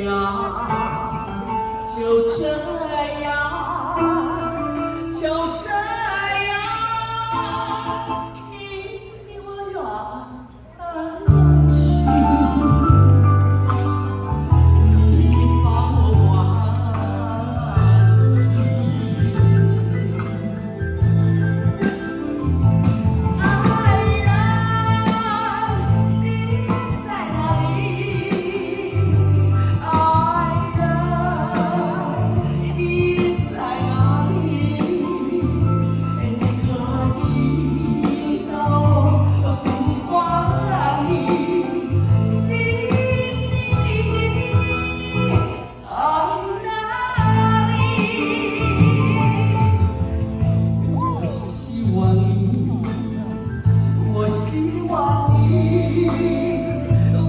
样，就这样，就这样，你离我远去，你把我忘记。爱人，你在哪里？爱人，你在哪里？你可听到我呼唤你？你在哪里？我希望你。我希望你，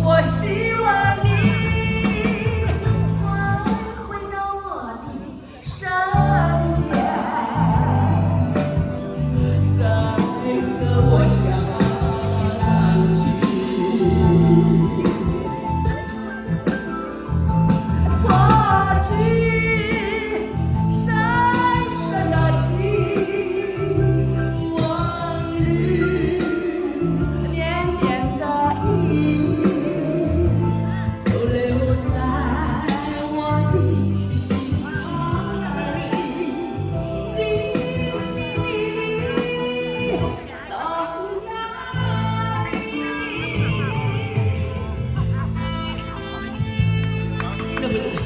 我希望你快回到我的身边，再和我相聚。过去深深的记忆，往日。都留在我的心坎里，你在哪里？对不对？